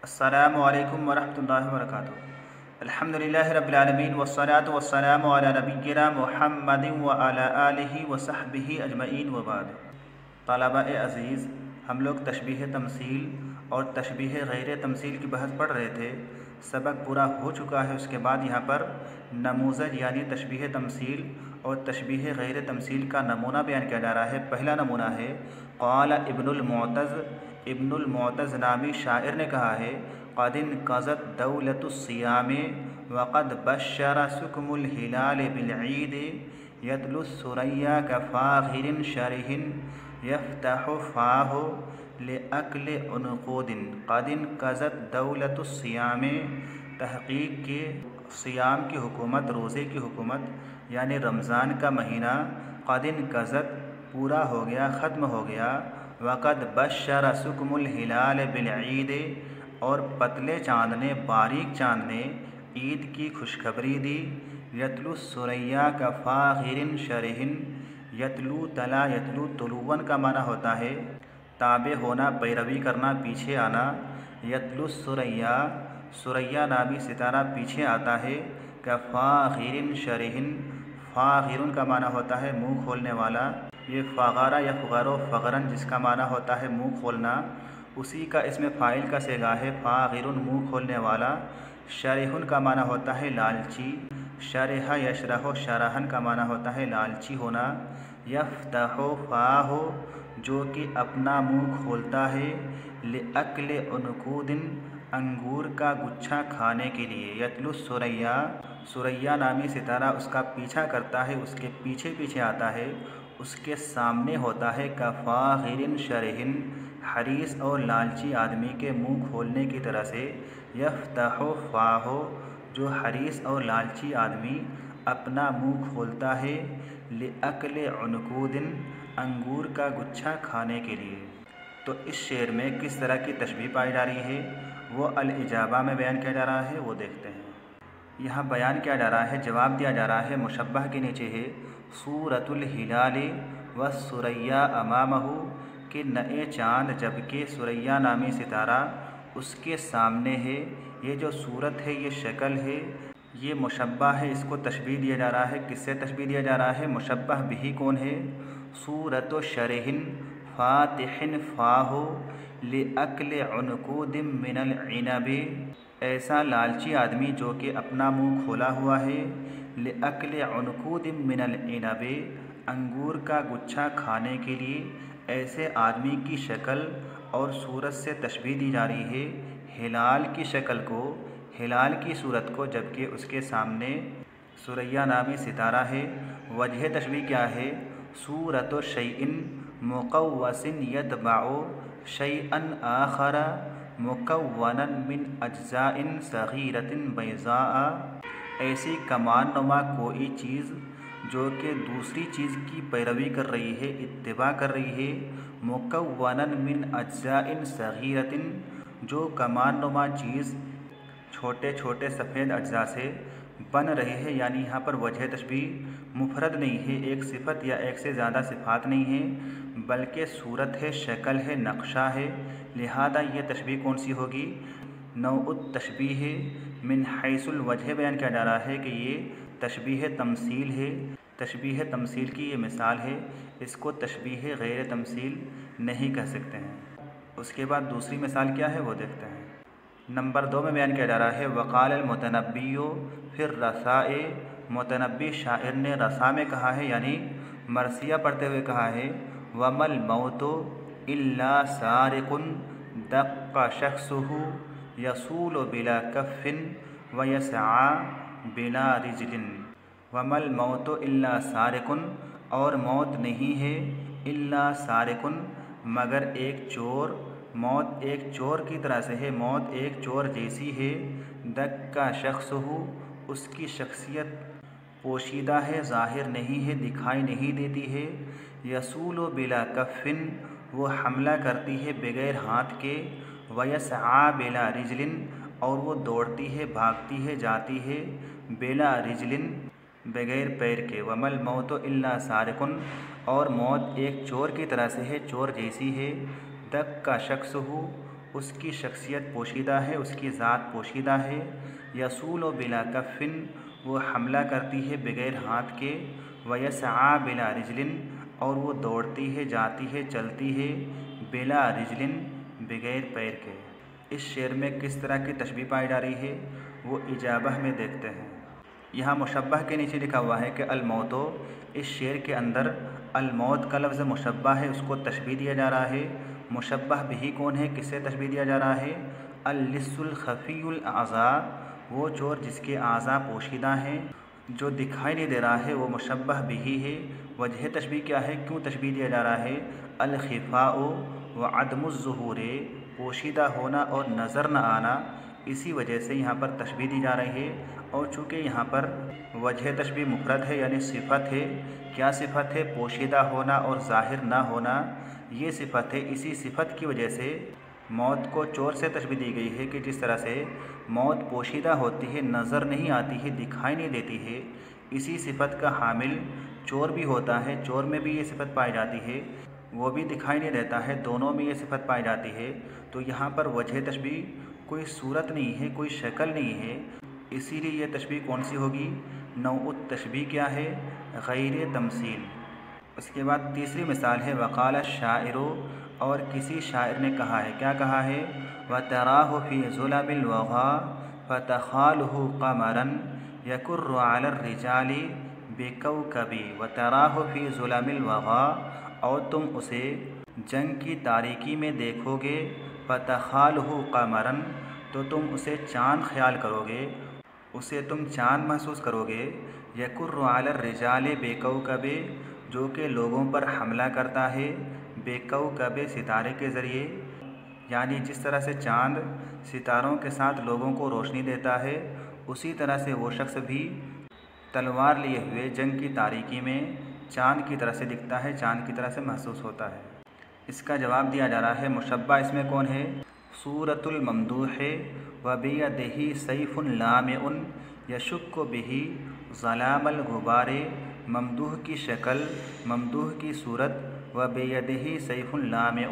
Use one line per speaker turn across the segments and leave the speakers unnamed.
السلام علیکم ورحمۃ اللہ وبرکاتہ۔ الحمدللہ رب العالمین والصلاة والسلام علی نبینا محمد وعلی آلہ وصحبہ اجمعین وبعد۔ طلباء عزیز، ہم لوگ تشبیہ تمثیل اور تشبیہ غیر تمثیل کی بحث پڑھ رہے تھے۔ سبق پورا ہو چکا ہے۔ اس کے بعد یہاں پر نموذج یعنی تشبیہ تمثیل اور تشبیہ غیر تمثیل کا نمونہ بیان کیا جا رہا ہے۔ پہلا نمونہ ہے قال ابن المعتز۔ ابن المعتز نامی شاعر نے کہا ہے قد انقضت دولت الصیام وقد بشر سکم الہلال بالعید یتلو الثریا کفاخر شرح یفتح فاہ لأکل عنقود۔ قد انقضت دولت الصیام، تحقیق کے صیام کی حکومت، روزے کی حکومت یعنی رمضان کا مہینہ قد انقضت پورا ہو گیا، ختم ہو گیا۔ وقد بشر سکم الہلال بالعید، اور پتلے چاند نے، باریک چاند نے عید کی خوشخبری دی۔ یتلو الثریا کفاخر شرح، یتلو تلا، یتلو طلوعاً کا معنی ہوتا ہے تابع ہونا، پیروی کرنا، پیچھے آنا۔ یتلو الثریا، ثریا نامی ستارہ پیچھے آتا ہے۔ کفاخر شرح، فاخر کا معنی ہوتا ہے منہ کھولنے والا۔ یہ فغارہ یا فغرو فغرن جس کا معنی ہوتا ہے منہ کھولنا، اسی کا اسم فاعل کا صیغہ ہے فاخر، منہ کھولنے والا۔ شرح کا معنی ہوتا ہے لالچی۔ شرح یشرح، شرحن کا معنی ہوتا ہے لالچی ہونا۔ یفتح فاہ، جو کہ اپنا منہ کھولتا ہے۔ لأکل عنقود، انگور کا گچھا کھانے کے لیے۔ یتلو الثریا، ثریا نامی ستارہ اس کا پیچھا کرتا ہے، اس کے پیچھے پیچھے آتا ہے، اس کے سامنے ہوتا ہے۔ کفاخر شرح، حریص اور لالچی آدمی کے منہ کھولنے کی طرح سے۔ یفتح فاہ، جو حریص اور لالچی آدمی اپنا منہ کھولتا ہے۔ لأکل عنقود، انگور کا گچھا کھانے کے لیے۔ تو اس شعر میں کس طرح کی تشبیہ پائی جا رہی ہے وہ الاجابہ میں بیان کیا جا رہا ہے، وہ دیکھتے ہیں۔ یہاں بیان کیا جا رہا ہے، جواب دیا جا رہا ہے، مشبہ کے نیچے ہے صورت الہلال والثریا امامہ، کہ نئے چاند جبکہ ثریا نامی ستارہ اس کے سامنے ہے۔ یہ جو صورت ہے، یہ شکل ہے، یہ مشبہ ہے، اس کو تشبیہ دیا جا رہا ہے۔ کس سے تشبیہ دیا جا رہا ہے؟ مشبہ بہ کون ہے؟ صورت شرح فاتح فاہ لأکل عنقود من العنب، ایسا لالچی آدمی جو کہ اپنا منہ کھولا ہوا ہے۔ لأکل عنقود من العنب، انگور کا گچھا کھانے کے لیے، ایسے آدمی کی شکل اور صورت سے تشبیہ دی جا رہی ہے ہلال کی شکل کو، ہلال کی صورت کو، جبکہ اس کے سامنے ثریا نامی ستارہ ہے۔ وجہ تشبیہ کیا ہے؟ صورت شیء مقوس یتبع شیئا آخر مکونا من اجزاء صغیرۃ بیضاء، ایسی کمان نما کوئی چیز جو کہ دوسری چیز کی پیروی کر رہی ہے، اتباع کر رہی ہے۔ مکونا من اجزاء صغیرۃ، جو کمان نما چیز چھوٹے چھوٹے سفید اجزاء سے بن رہے ہیں، یعنی یہاں پر وجہ تشبیہ مفرد نہیں ہے، ایک صفت یا ایک سے زیادہ صفات نہیں ہے، بلکہ صورت ہے، شکل ہے، نقشہ ہے۔ لہذا یہ تشبیہ کون سی ہوگی؟ نوع التشبیہ من حیث الوجہ بیان کیا جا رہا ہے کہ یہ تشبیہ تمثیل ہے، تشبیہ تمثیل کی یہ مثال ہے، اس کو تشبیہ غیر تمثیل نہیں کہہ سکتے ہیں۔ اس کے بعد دوسری مثال کیا ہے وہ دیکھتے ہیں۔ نمبر 2 میں بیان کیا جا رہا ہے وقال المتنبی فی الرثاء، متنبی شاعر نے رثا میں کہا ہے، یعنی مرثیہ پڑھتے ہوئے کہا ہے وما الموت الا سارق دق شخصه یصول بلا کف ویسعى بلا رجل۔ وما الموت الا سارق، اور موت نہیں ہے الا سارق، مگر ایک چور۔ موت ایک چور کی طرح سے ہے، موت ایک چور جیسی ہے۔ دق شخصه، اس کی شخصیت پوشیدہ ہے، ظاہر نہیں ہے، دکھائی نہیں دیتی ہے۔ یصول بلا کف، وہ حملہ کرتی ہے بغیر ہاتھ کے۔ ویسعى بلا رجل، اور وہ دوڑتی ہے، بھاگتی ہے، جاتی ہے بلا رجل، بغیر پیر کے۔ وما الموت الا سارق، اور موت ایک چور کی طرح سے ہے، چور جیسی ہے۔ دق کا شخص ہو، اس کی شخصیت پوشیدہ ہے، اس کی ذات پوشیدہ ہے۔ یصول بلا کفن، وہ حملہ کرتی ہے بغیر ہاتھ کے۔ ویسعی بلا رجل، اور وہ دوڑتی ہے، جاتی ہے، چلتی ہے، بلا رجل، بغیر پیر کے۔ اس شعر میں کس طرح کی تشبیہ پائی جا رہی ہے وہ اجابہ میں دیکھتے ہیں۔ یہاں مشبہ کے نیچے لکھا ہوا ہے کہ الموتو، اس شعر کے اندر الموت کا لفظ مشبہ ہے، اس کو تشبیہ دیا جا رہا ہے۔ مشبہ بہی کون ہے، کس سے تشبیہ دیا جا رہا ہے؟ اللص الخفی الاعضاء، وہ چور جس کے اعضاء پوشیدہ ہیں، جو دکھائی نہیں دے رہا ہے، وہ مشبہ بہی ہے۔ وجہ تشبیہ کیا ہے، کیوں تشبیہ دیا جا رہا ہے؟ الخفاء وعدم الظہور، پوشیدہ ہونا اور نظر نہ آنا، اسی وجہ سے یہاں پر تشبیہ دی جا رہی ہے۔ اور چونکہ یہاں پر وجہ تشبیہ مفرد ہے یعنی صفت ہے، کیا صفت ہے؟ پوشیدہ ہونا اور ظاہر نہ ہونا، یہ صفت ہے۔ اسی صفت کی وجہ سے موت کو چور سے تشبیہ دی گئی ہے کہ جس طرح سے موت پوشیدہ ہوتی ہے، نظر نہیں آتی ہے، دکھائی نہیں دیتی ہے، اسی صفت کا حامل چور بھی ہوتا ہے، چور میں بھی یہ صفت پائی جاتی ہے، وہ بھی دکھائی نہیں دیتا ہے، دونوں میں یہ صفت پائی جاتی ہے۔ تو یہاں پر وجہ تشبیہ کوئی صورت نہیں ہے، کوئی شکل نہیں ہے، اسی لیے یہ تشبیہ کون سی ہوگی؟ نوع التشبیہ کیا ہے؟ غیر تمثیل۔ اس کے بعد تیسری مثال ہے وقال الشاعر، اور کسی شاعر نے کہا ہے، کیا کہا ہے؟ وَتَرَاهُ فِي ظُلَمِ الْوَغَى فَتَخَالُهُ قَمَرًا يَكُرُّ عَلَى الرِّجَالِ بِكَوْكَبِ وَتَرَاهُ فِي ظُلَمِ الْوَغَى، اور تم اسے جنگ کی تاریکی میں دیکھو گے، فَتَخَالُهُ قَمَرًا، تو تم اسے چاند خیال کرو گے، اسے تم چاند محسوس کرو گے۔ یکر علی الرجال بکوکب، جو کہ لوگوں پر حملہ کرتا ہے، بکوکب، ستارے کے ذریعے، یعنی جس طرح سے چاند ستاروں کے ساتھ لوگوں کو روشنی دیتا ہے، اسی طرح سے وہ شخص بھی تلوار لیے ہوئے جنگ کی تاریکی میں چاند کی طرح سے دکھتا ہے، چاند کی طرح سے محسوس ہوتا ہے۔ اس کا جواب دیا جا رہا ہے مشبہ اس میں کون ہے؟ صورت الممدوح وبیدہ سیف لامع یشک بہ ظلام الغبار، ممدوح کی شکل، ممدوح کی صورت، وبیدہ سیف لامع،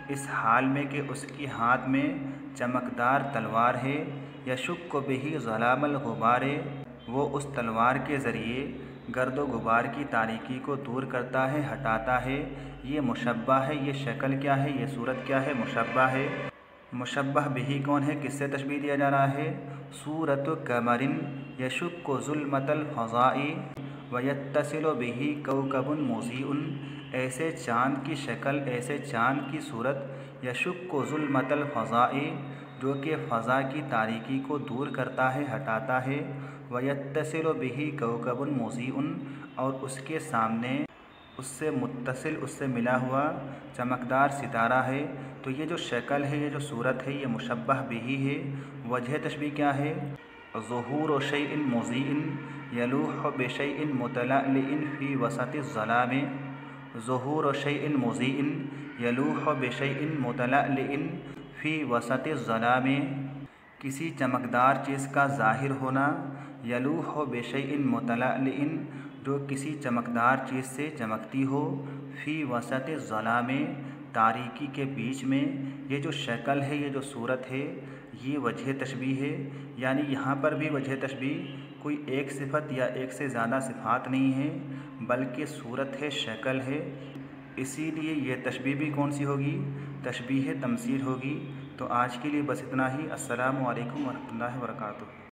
اس حال میں کہ اس کی ہاتھ میں چمکدار تلوار ہے، یشک بہ ظلام الغبار، وہ اس تلوار کے ذریعے گرد و غبار کی تاریکی کو دور کرتا ہے، ہٹاتا ہے۔ یہ مشبہ ہے، یہ شکل کیا ہے، یہ صورت کیا ہے؟ مشبہ ہے۔ مشبہ بہی کون ہے، کس سے تشبیہ دیا جا رہا ہے؟ صورت قمر یشک ظلمۃ الفضاء ویتصل بہ کوکب مضیء، ایسے چاند کی شکل، ایسے چاند کی صورت، یشک ظلمۃ الفضاء، جو کہ فضا کی تاریکی کو دور کرتا ہے، ہٹاتا ہے، ویتصل بہ کوکب مضیء، اور اس کے سامنے اس سے متصل، اس سے ملا ہوا چمکدار ستارہ ہے۔ تو یہ جو شکل ہے، یہ جو صورت ہے، یہ مشبہ بہی ہے۔ وجہ تشبیہ کیا ہے؟ ظہور شیء مضیء یلوح بشیء متلألئ فی وسط الظلام، ظہور شیء مضیء یلوح بشیء متلألئ فی وسط الظلام، کسی چمکدار چیز کا ظاہر ہونا، یلوح بشیء متلألئ، جو کسی چمکدار چیز سے چمکتی ہو، فی وسط الظلام، تاریکی کے بیچ میں۔ یہ جو شکل ہے، یہ جو صورت ہے، یہ وجہ تشبیہ ہے، یعنی یہاں پر بھی وجہ تشبیہ کوئی ایک صفت یا ایک سے زیادہ صفات نہیں ہے، بلکہ صورت ہے، شکل ہے، اسی لیے یہ تشبیہ بھی کون سی ہوگی؟ تشبیہ تمثیل ہوگی۔ تو آج کے لیے بس اتنا ہی۔ السلام علیکم ورحمۃ اللہ وبرکاتہ۔